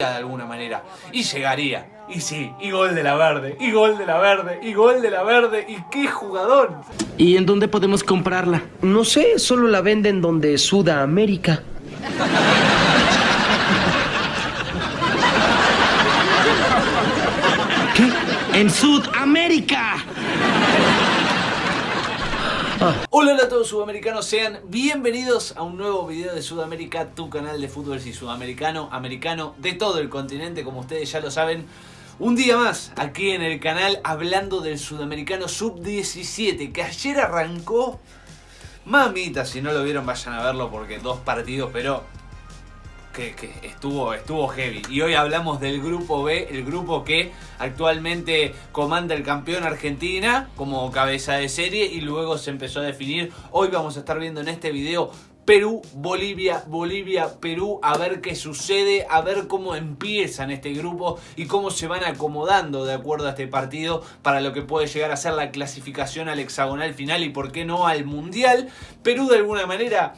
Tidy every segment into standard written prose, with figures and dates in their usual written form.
de alguna manera. Y llegaría. Y sí, y gol de la Verde, y gol de la Verde, y gol de la Verde, y qué jugador. ¿Y en dónde podemos comprarla? No sé, solo la venden donde Sudamérica. ¿Qué? ¡En Sudamérica! Hola a todos sudamericanos, sean bienvenidos a un nuevo video de Sudamérica, tu canal de fútbol y sudamericano, americano, de todo el continente, como ustedes ya lo saben. Un día más aquí en el canal hablando del Sudamericano Sub-17, que ayer arrancó. Mamita, si no lo vieron vayan a verlo porque dos partidos, pero que estuvo heavy. Y hoy hablamos del grupo B, el grupo que actualmente comanda el campeón Argentina como cabeza de serie y luego se empezó a definir. Hoy vamos a estar viendo en este video Perú, Bolivia, Bolivia, Perú, a ver qué sucede, a ver cómo empiezan este grupo y cómo se van acomodando de acuerdo a este partido para lo que puede llegar a ser la clasificación al hexagonal final y por qué no al mundial. Perú de alguna manera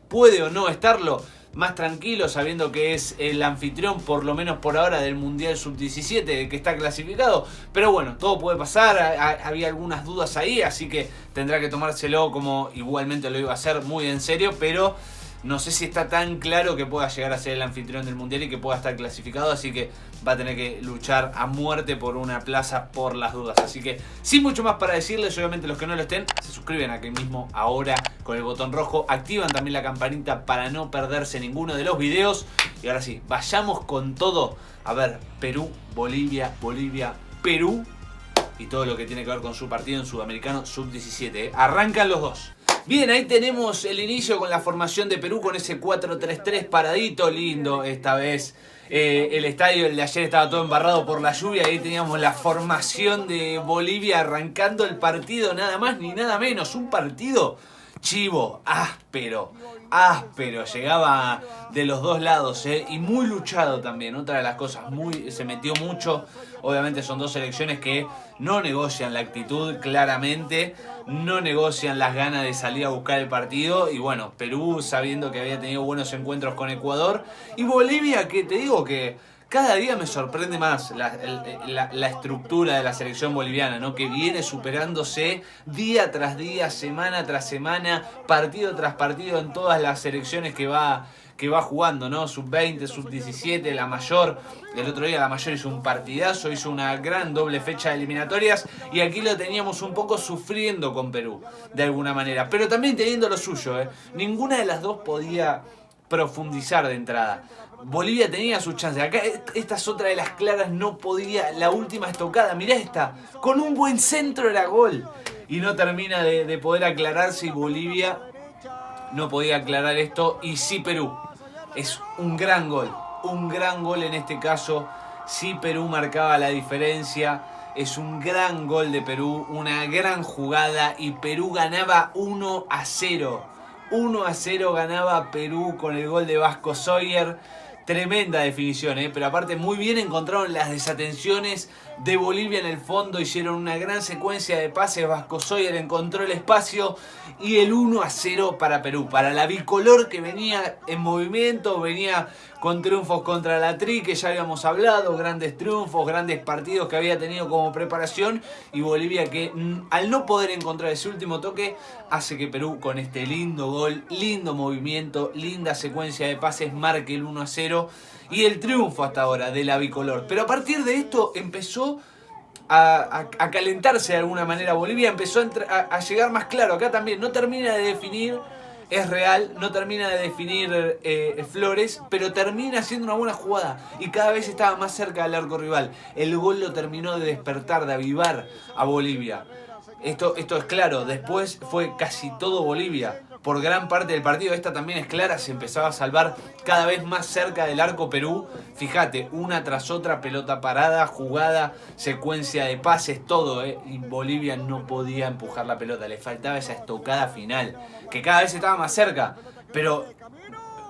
puede o no estarlo más tranquilo sabiendo que es el anfitrión por lo menos por ahora del Mundial Sub-17 que está clasificado, pero bueno, todo puede pasar, había algunas dudas ahí, así que tendrá que tomárselo como igualmente lo iba a hacer muy en serio, pero no sé si está tan claro que pueda llegar a ser el anfitrión del Mundial y que pueda estar clasificado, así que va a tener que luchar a muerte por una plaza por las dudas. Así que sin mucho más para decirles, obviamente los que no lo estén, se suscriben aquí mismo ahora con el botón rojo, activan también la campanita para no perderse ninguno de los videos. Y ahora sí, vayamos con todo. A ver, Perú, Bolivia, Bolivia, Perú y todo lo que tiene que ver con su partido en Sudamericano Sub-17. Arrancan los dos. Bien, ahí tenemos el inicio con la formación de Perú con ese 4-3-3 paradito, lindo esta vez. El estadio, el de ayer, estaba todo embarrado por la lluvia. Ahí teníamos la formación de Bolivia arrancando el partido, nada más ni nada menos. Un partido chivo, áspero, llegaba de los dos lados, y muy luchado también. Otra de las cosas, se metió mucho. Obviamente son dos selecciones que no negocian la actitud, claramente, no negocian las ganas de salir a buscar el partido. Y bueno, Perú sabiendo que había tenido buenos encuentros con Ecuador. Y Bolivia, que te digo que cada día me sorprende más la estructura de la selección boliviana, ¿no? Que viene superándose día tras día, semana tras semana, partido tras partido en todas las selecciones que va jugando, ¿no? Sub-20, Sub-17, la mayor. El otro día la mayor hizo un partidazo, hizo una gran doble fecha de eliminatorias y aquí lo teníamos un poco sufriendo con Perú, de alguna manera. Pero también teniendo lo suyo, ¿eh? Ninguna de las dos podía profundizar de entrada. Bolivia tenía sus chances. Acá esta es otra de las claras, no podía. La última estocada, mirá esta, con un buen centro era gol. Y no termina de poder aclararse y Bolivia no podía aclarar esto. Y sí Perú, es un gran gol en este caso. Sí Perú marcaba la diferencia. Es un gran gol de Perú, una gran jugada y Perú ganaba 1-0. 1-0 ganaba Perú con el gol de Vasco Sawyer. Tremenda definición, pero aparte muy bien encontraron las desatenciones de Bolivia en el fondo. Hicieron una gran secuencia de pases. Vasco Sawyer encontró el espacio y el 1-0 para Perú. Para la bicolor que venía en movimiento, venía con triunfos contra la Tri, que ya habíamos hablado, grandes triunfos, grandes partidos que había tenido como preparación, y Bolivia que al no poder encontrar ese último toque, hace que Perú con este lindo gol, lindo movimiento, linda secuencia de pases, marque el 1-0 y el triunfo hasta ahora de la bicolor. Pero a partir de esto empezó a calentarse de alguna manera Bolivia, empezó a llegar más claro. Acá también no termina de definir, es real, no termina de definir Flores, pero termina haciendo una buena jugada y cada vez estaba más cerca del arco rival. El gol lo terminó de despertar, de avivar a Bolivia. Esto es claro, después fue casi todo Bolivia. Por gran parte del partido, esta también es clara, se empezaba a salvar cada vez más cerca del arco Perú. Fíjate, una tras otra, pelota parada, jugada, secuencia de pases, todo, y Bolivia no podía empujar la pelota, le faltaba esa estocada final, que cada vez estaba más cerca, pero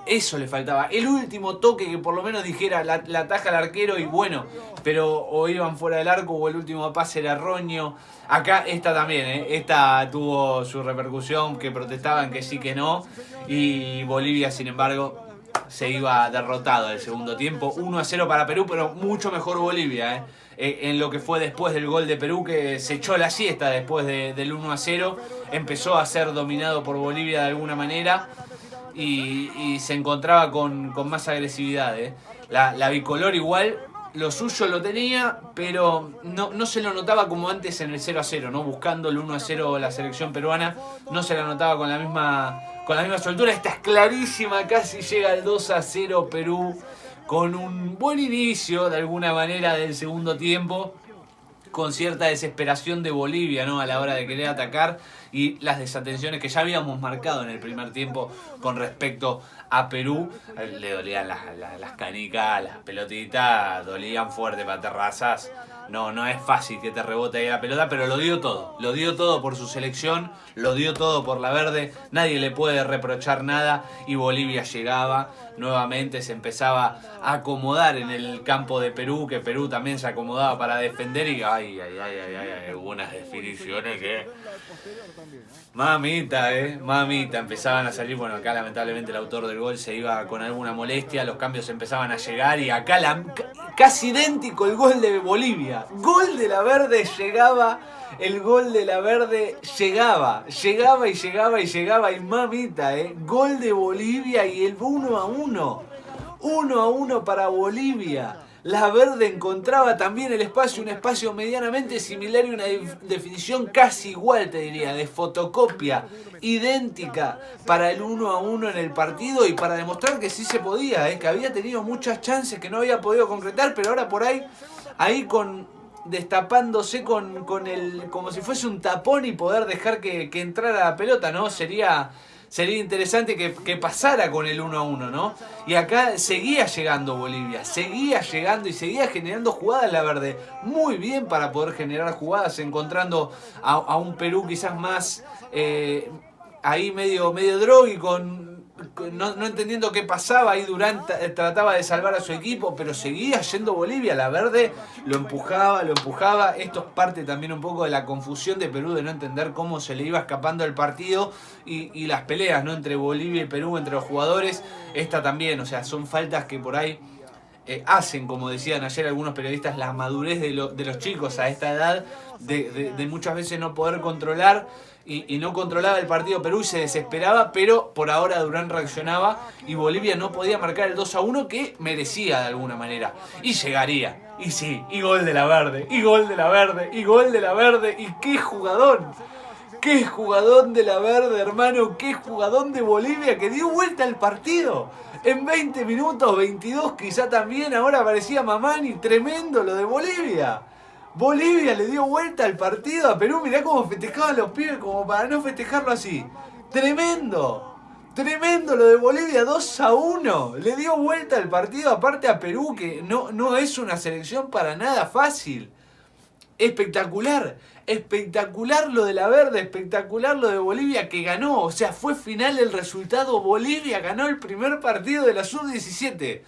eso le faltaba, el último toque que por lo menos dijera la ataja al arquero y bueno, pero o iban fuera del arco o el último pase era erróneo. Acá esta también, esta tuvo su repercusión, que protestaban que sí que no, y Bolivia sin embargo se iba derrotado el segundo tiempo. 1-0 para Perú, pero mucho mejor Bolivia, en lo que fue después del gol de Perú, que se echó la siesta después del 1-0. Empezó a ser dominado por Bolivia de alguna manera y se encontraba con más agresividad. La bicolor igual, lo suyo lo tenía, pero no se lo notaba como antes en el 0-0, ¿no? Buscando el 1-0 la selección peruana, no se la notaba con la misma soltura. Esta es clarísima, casi llega al 2-0 Perú, con un buen inicio de alguna manera del segundo tiempo, con cierta desesperación de Bolivia, ¿no? A la hora de querer atacar, y las desatenciones que ya habíamos marcado en el primer tiempo con respecto a Perú. Le dolían las canicas, las pelotitas, dolían fuerte para terrazas. No es fácil que te rebote ahí la pelota, pero lo dio todo por su selección, lo dio todo por la verde, nadie le puede reprochar nada, y Bolivia llegaba, nuevamente se empezaba a acomodar en el campo de Perú, que Perú también se acomodaba para defender, y ay, algunas definiciones que... Mamita, empezaban a salir. Bueno, acá lamentablemente el autor del gol se iba con alguna molestia, los cambios empezaban a llegar, y acá casi idéntico el gol de Bolivia. Gol de la verde llegaba, el gol de la verde llegaba, y mamita, gol de Bolivia y el 1-1. 1-1 para Bolivia. La verde encontraba también el espacio, un espacio medianamente similar y una definición casi igual, te diría, de fotocopia, idéntica para el 1-1 en el partido, y para demostrar que sí se podía, que había tenido muchas chances que no había podido concretar, pero ahora por ahí destapándose con el, como si fuese un tapón, y poder dejar que entrara la pelota, ¿no? Sería interesante que pasara con el 1-1, ¿no? Y acá seguía llegando Bolivia, seguía llegando y seguía generando jugadas la verde. Muy bien para poder generar jugadas, encontrando a un Perú quizás más ahí medio drogui, no entendiendo qué pasaba. Ahí Durán trataba de salvar a su equipo, pero seguía yendo Bolivia. La verde lo empujaba. Esto es parte también un poco de la confusión de Perú, de no entender cómo se le iba escapando el partido, y las peleas, ¿no? Entre Bolivia y Perú, entre los jugadores. Esta también, o sea, son faltas que por ahí hacen, como decían ayer algunos periodistas, la madurez de los chicos a esta edad, de muchas veces no poder controlar. Y no controlaba el partido Perú y se desesperaba, pero por ahora Durán reaccionaba y Bolivia no podía marcar el 2-1 que merecía de alguna manera. Y llegaría, y sí, y gol de la verde, y gol de la verde, y gol de la verde, y qué jugadón de la verde, hermano, qué jugadón de Bolivia, que dio vuelta al partido. En 20 minutos, 22 quizá también, ahora aparecía Mamani, tremendo lo de Bolivia. Bolivia le dio vuelta al partido a Perú. Mirá cómo festejaban los pibes, como para no festejarlo así. Tremendo lo de Bolivia, 2-1. Le dio vuelta al partido, aparte a Perú, que no es una selección para nada fácil. Espectacular lo de la verde, espectacular lo de Bolivia, que ganó. O sea, fue final el resultado. Bolivia ganó el primer partido de la Sub-17.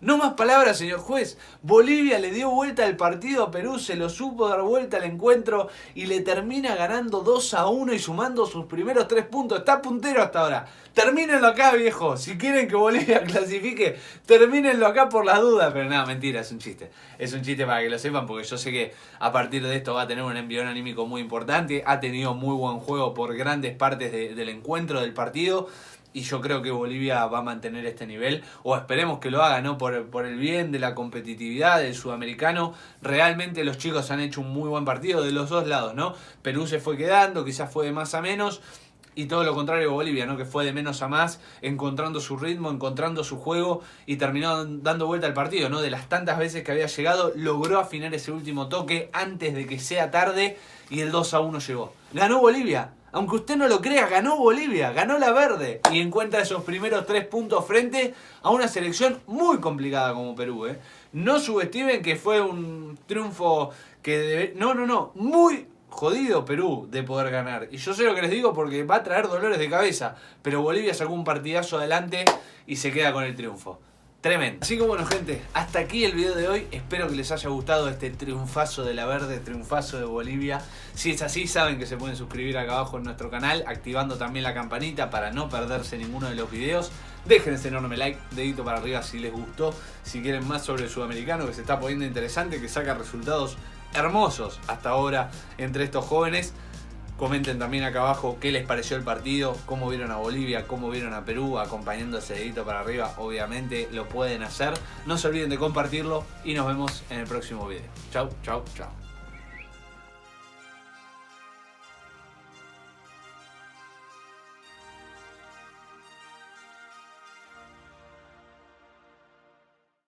No más palabras, señor juez. Bolivia le dio vuelta al partido a Perú, se lo supo dar vuelta al encuentro y le termina ganando 2-1 y sumando sus primeros 3 puntos. Está puntero hasta ahora. Termínenlo acá, viejo. Si quieren que Bolivia clasifique, termínenlo acá por las dudas. Pero nada, mentira, es un chiste. Es un chiste para que lo sepan, porque yo sé que a partir de esto va a tener un envión anímico muy importante. Ha tenido muy buen juego por grandes partes del encuentro, del partido. Y yo creo que Bolivia va a mantener este nivel, o esperemos que lo haga, ¿no? Por el bien de la competitividad del sudamericano. Realmente los chicos han hecho un muy buen partido de los dos lados, ¿no? Perú se fue quedando, quizás fue de más a menos, y todo lo contrario Bolivia, ¿no? Que fue de menos a más, encontrando su ritmo, encontrando su juego, y terminó dando vuelta al partido, ¿no? De las tantas veces que había llegado, logró afinar ese último toque antes de que sea tarde, y el 2-1 llegó. Ganó Bolivia. Aunque usted no lo crea, ganó Bolivia, ganó la verde, y encuentra esos primeros 3 puntos frente a una selección muy complicada como Perú. No subestimen que fue un triunfo que muy jodido Perú de poder ganar. Y yo sé lo que les digo porque va a traer dolores de cabeza, pero Bolivia sacó un partidazo adelante y se queda con el triunfo. Tremendo. Así que bueno, gente, hasta aquí el video de hoy. Espero que les haya gustado este triunfazo de la Verde, triunfazo de Bolivia. Si es así, saben que se pueden suscribir acá abajo en nuestro canal, activando también la campanita para no perderse ninguno de los videos. Dejen ese enorme like, dedito para arriba si les gustó. Si quieren más sobre el sudamericano, que se está poniendo interesante, que saca resultados hermosos hasta ahora entre estos jóvenes. Comenten también acá abajo qué les pareció el partido, cómo vieron a Bolivia, cómo vieron a Perú, acompañando ese dedito para arriba, obviamente lo pueden hacer. No se olviden de compartirlo y nos vemos en el próximo video. Chau, chau, chau.